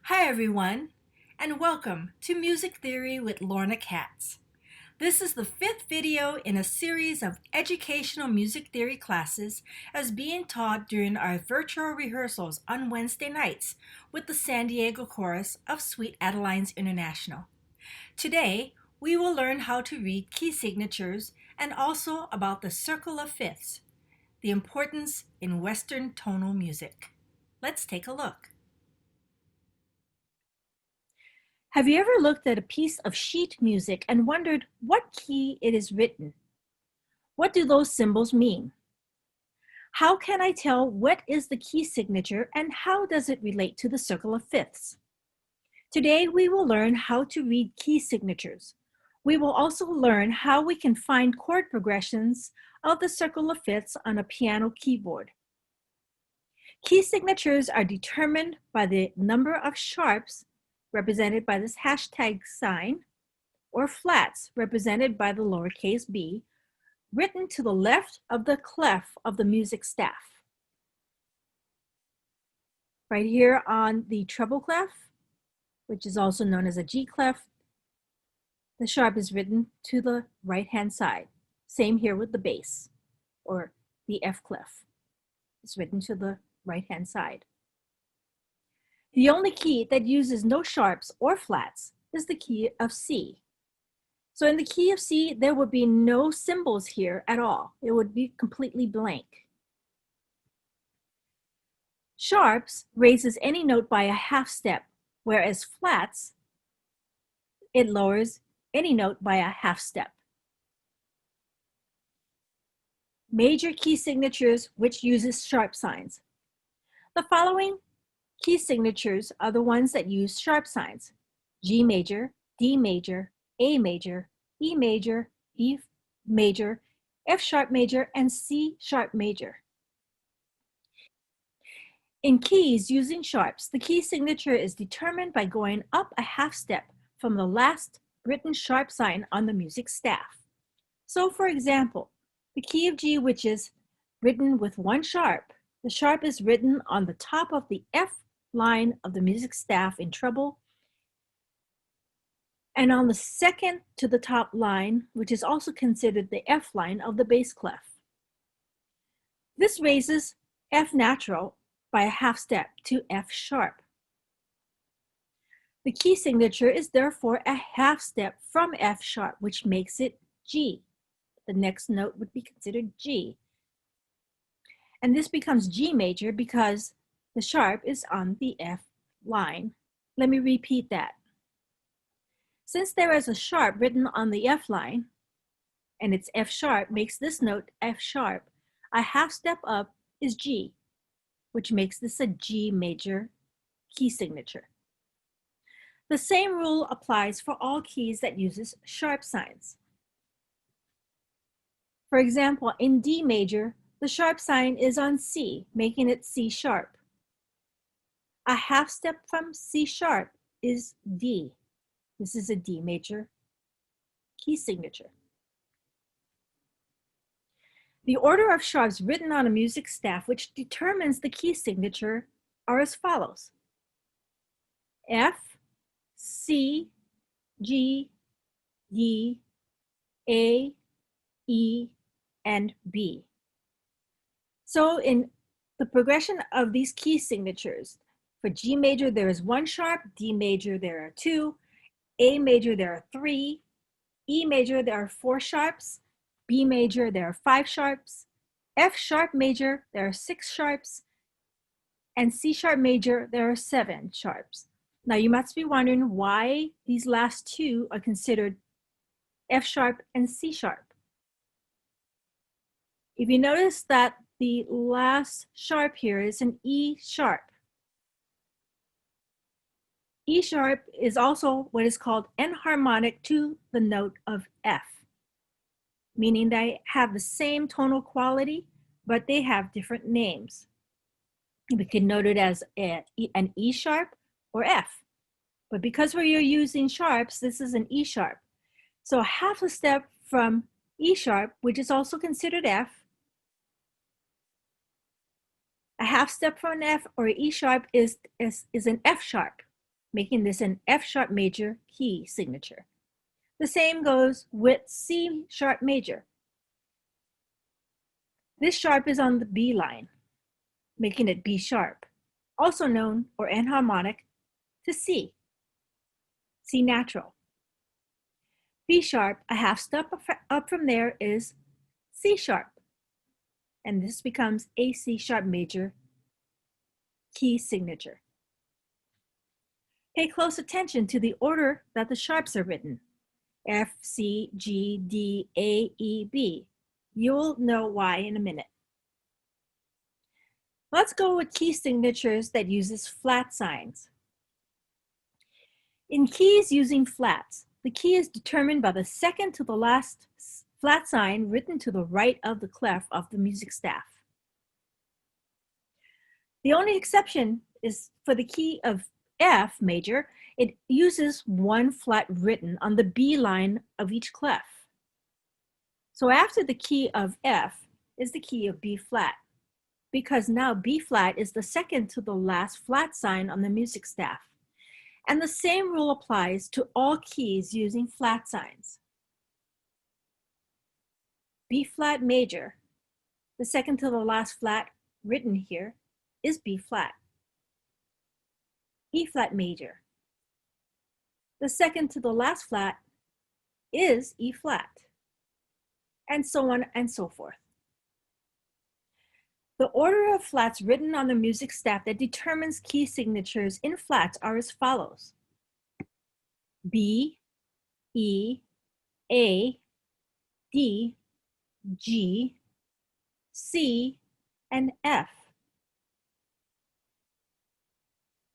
Hi everyone, and welcome to Music Theory with Lorna Katz. This is the fifth video in a series of educational music theory classes as being taught during our virtual rehearsals on Wednesday nights with the San Diego chorus of Sweet Adelines International. Today, we will learn how to read key signatures and also about the circle of fifths, the importance in Western tonal music. Let's take a look. Have you ever looked at a piece of sheet music and wondered what key it is written? What do those symbols mean? How can I tell what is the key signature and how does it relate to the circle of fifths? Today we will learn how to read key signatures. We will also learn how we can find chord progressions of the circle of fifths on a piano keyboard. Key signatures are determined by the number of sharps represented by this hashtag sign, or flats represented by the lowercase b, written to the left of the clef of the music staff. Right here on the treble clef, which is also known as a G clef, the sharp is written to the right-hand side. Same here with the bass, or the F clef. It's written to the right-hand side. The only key that uses no sharps or flats is the key of C. So in the key of C, there would be no symbols here at all. It would be completely blank. Sharps raises any note by a half step, whereas flats, it lowers any note by a half step. Major key signatures which uses sharp signs. The following key signatures are the ones that use sharp signs: G major, D major, A major, E major, E major, F sharp major, and C sharp major. In keys using sharps, the key signature is determined by going up a half step from the last written sharp sign on the music staff. So for example, the key of G, which is written with one sharp, the sharp is written on the top of the F line of the music staff in treble, and on the second to the top line, which is also considered the F line of the bass clef. This raises F natural by a half step to F sharp. The key signature is therefore a half step from F sharp, which makes it G. The next note would be considered G. And this becomes G major because the sharp is on the F line. Let me repeat that. Since there is a sharp written on the F line, and it's F sharp makes this note F sharp, a half step up is G, which makes this a G major key signature. The same rule applies for all keys that uses sharp signs. For example, in D major, the sharp sign is on C, making it C sharp. A half step from C sharp is D. This is a D major key signature. The order of sharps written on a music staff which determines the key signature are as follows: F, C, G, D, A, E, and B. So in the progression of these key signatures, for G major, there is one sharp, D major, there are two, A major, there are three, E major, there are four sharps, B major, there are five sharps, F sharp major, there are six sharps, and C sharp major, there are seven sharps. Now you must be wondering why these last two are considered F sharp and C sharp. If you notice that the last sharp here is an E sharp, E sharp is also what is called enharmonic to the note of F, meaning they have the same tonal quality, but they have different names. We can note it as an E sharp or F, but because we're using sharps, this is an E sharp. So half a step from E sharp, which is also considered F, a half step from an F or E sharp is an F sharp. making this an F sharp major key signature. The same goes with C sharp major. This sharp is on the B line, making it B sharp, also known or enharmonic to C, C natural. B sharp, a half step up from there, is C sharp, and this becomes a C sharp major key signature. Pay close attention to the order that the sharps are written. F, C, G, D, A, E, B. You'll know why in a minute. Let's go with key signatures that uses flat signs. In keys using flats, the key is determined by the second to the last flat sign written to the right of the clef of the music staff. The only exception is for the key of F major. It uses one flat written on the B line of each clef. So after the key of F is the key of B flat, because now B flat is the second to the last flat sign on the music staff. And the same rule applies to all keys using flat signs. B flat major, the second to the last flat written here, is B flat. E flat major, the second to the last flat is E flat, and so on and so forth. The order of flats written on the music staff that determines key signatures in flats are as follows: B, E, A, D, G, C, and F.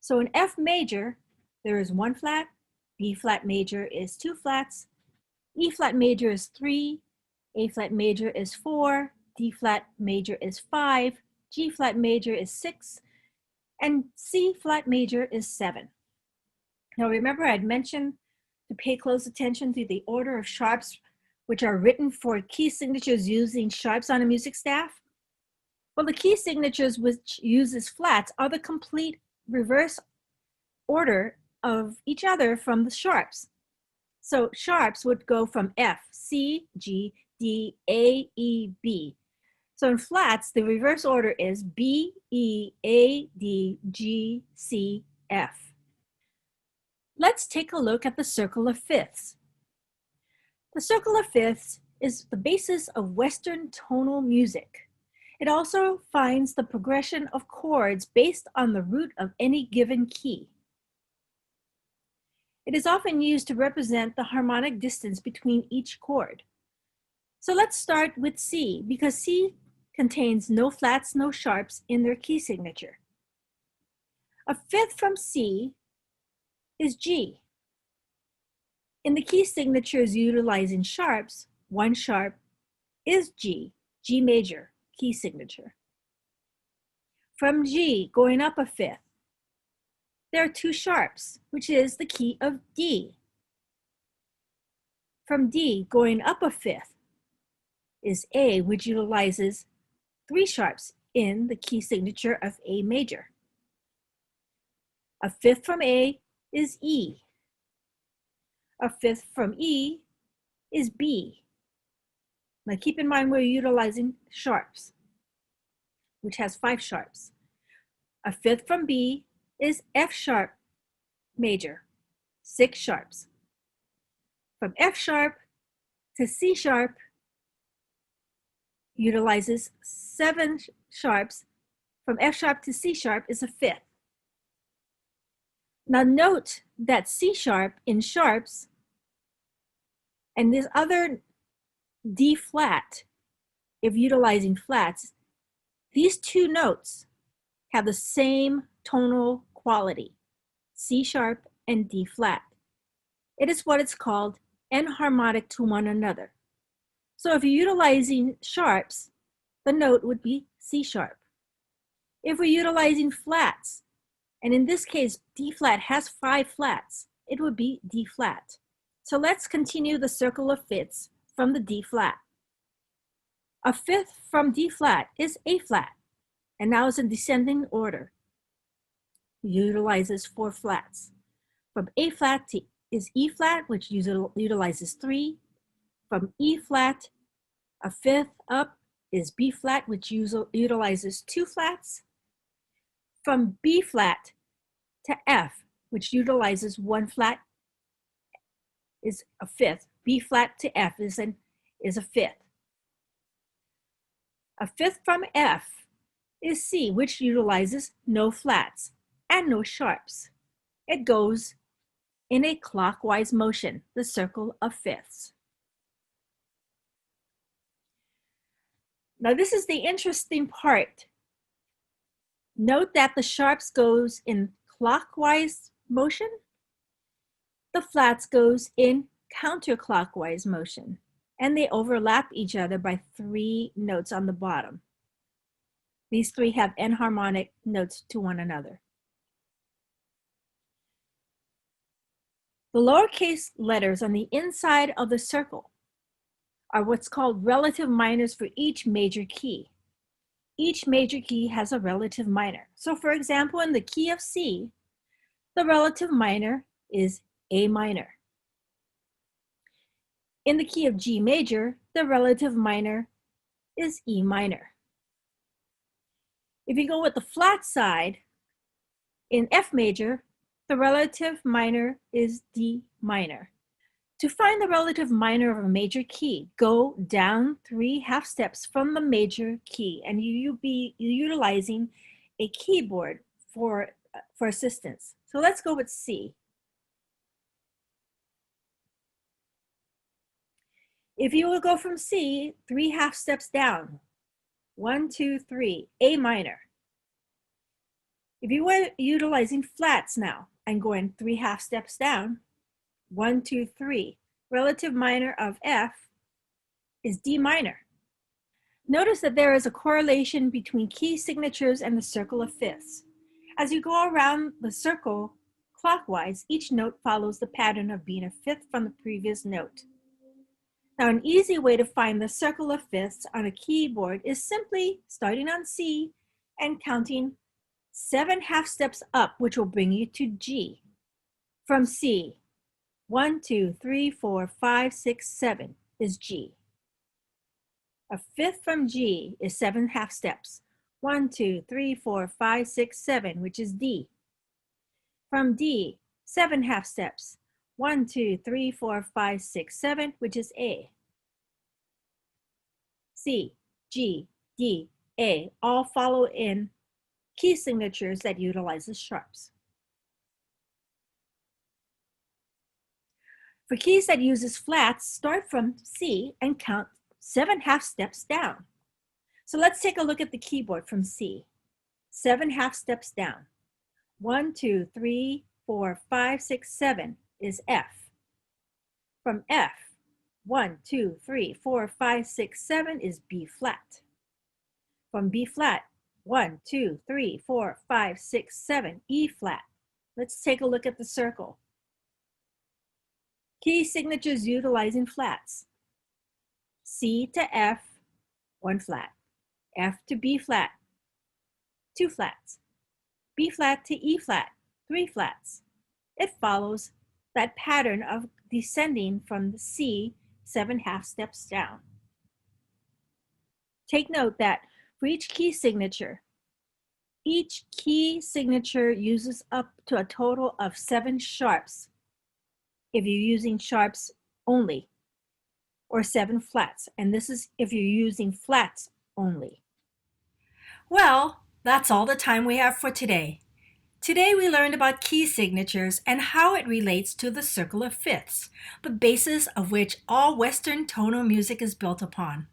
So in F major, there is one flat, B flat major is two flats, E flat major is 3, A flat major is 4, D flat major is 5, G flat major is 6, and C flat major is 7. Now remember, I had mentioned to pay close attention to the order of sharps which are written for key signatures using sharps on a music staff. Well, the key signatures which uses flats are the complete reverse order of each other from the sharps. So sharps would go from F, C, G, D, A, E, B. So in flats, the reverse order is B, E, A, D, G, C, F. Let's take a look at the circle of fifths. The circle of fifths is the basis of Western tonal music. It also finds the progression of chords based on the root of any given key. It is often used to represent the harmonic distance between each chord. So let's start with C, because C contains no flats, no sharps in their key signature. A fifth from C is G. In the key signatures utilizing sharps, one sharp is G, G major key signature. From G, going up a fifth, there are two sharps, which is the key of D. From D, going up a fifth, is A, which utilizes three sharps in the key signature of A major. A fifth from A is E. A fifth from E is B. Now keep in mind we're utilizing sharps, which has 5 sharps. A fifth from B is F sharp major, 6 sharps. From F sharp to C sharp utilizes 7 sharps. From F sharp to C sharp is a fifth. Now note that C sharp in sharps and this other D flat, if utilizing flats, these two notes have the same tonal quality, C sharp and D flat. It is what it's called enharmonic to one another. So if you're utilizing sharps, the note would be C sharp. If we're utilizing flats, and in this case, D flat has 5 flats, it would be D flat. So let's continue the circle of fifths from the D flat. A fifth from D flat is A flat, and now it's in descending order. It utilizes 4 flats. From A flat to is E flat, which utilizes 3. From E flat, a fifth up is B flat, which utilizes 2 flats. From B flat to F, which utilizes 1 flat, is a fifth. B flat to F is a fifth. A fifth from F is C, which utilizes no flats and no sharps. It goes in a clockwise motion, the circle of fifths. Now this is the interesting part. Note that the sharps goes in clockwise motion. The flats goes in counterclockwise motion, and they overlap each other by 3 notes on the bottom. These 3 have enharmonic notes to one another. The lowercase letters on the inside of the circle are what's called relative minors for each major key. Each major key has a relative minor. So for example, in the key of C, the relative minor is A minor. In the key of G major, the relative minor is E minor. If you go with the flat side, in F major, the relative minor is D minor. To find the relative minor of a major key, go down 3 half steps from the major key, and you'll be utilizing a keyboard for assistance. So let's go with C. If you will go from C, 3 half steps down, 1, 2, 3, A minor. If you were utilizing flats now and going 3 half steps down, 1, 2, 3, relative minor of F is D minor. Notice that there is a correlation between key signatures and the circle of fifths. As you go around the circle clockwise, each note follows the pattern of being a fifth from the previous note. Now, an easy way to find the circle of fifths on a keyboard is simply starting on C and counting 7 half steps up, which will bring you to G. From C, 1, 2, 3, 4, 5, 6, 7 is G. A fifth from G is 7 half steps. 1, 2, 3, 4, 5, 6, 7, which is D. From D, 7 half steps. 1, 2, 3, 4, 5, 6, 7, which is A. C, G, D, A all follow in key signatures that utilizes sharps. For keys that uses flats, start from C and count 7 half steps down. So let's take a look at the keyboard from C. 7 half steps down. 1, 2, 3, 4, 5, 6, 7 is F. From F, 1, 2, 3, 4, 5, 6, 7 is B flat. From B flat, 1, 2, 3, 4, 5, 6, 7, E flat. Let's take a look at the circle. Key signatures utilizing flats. C to F, 1 flat. F to B flat, 2 flats. B flat to E flat, 3 flats. It follows that pattern of descending from the C 7 half steps down. Take note that for each key signature uses up to a total of 7 sharps if you're using sharps only, or 7 flats, and this is if you're using flats only. Well, that's all the time we have for today. Today we learned about key signatures and how it relates to the circle of fifths, the basis of which all Western tonal music is built upon.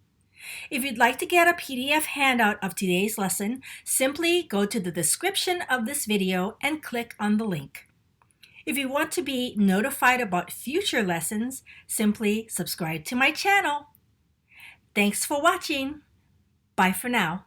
If you'd like to get a PDF handout of today's lesson, simply go to the description of this video and click on the link. If you want to be notified about future lessons, simply subscribe to my channel. Thanks for watching. Bye for now.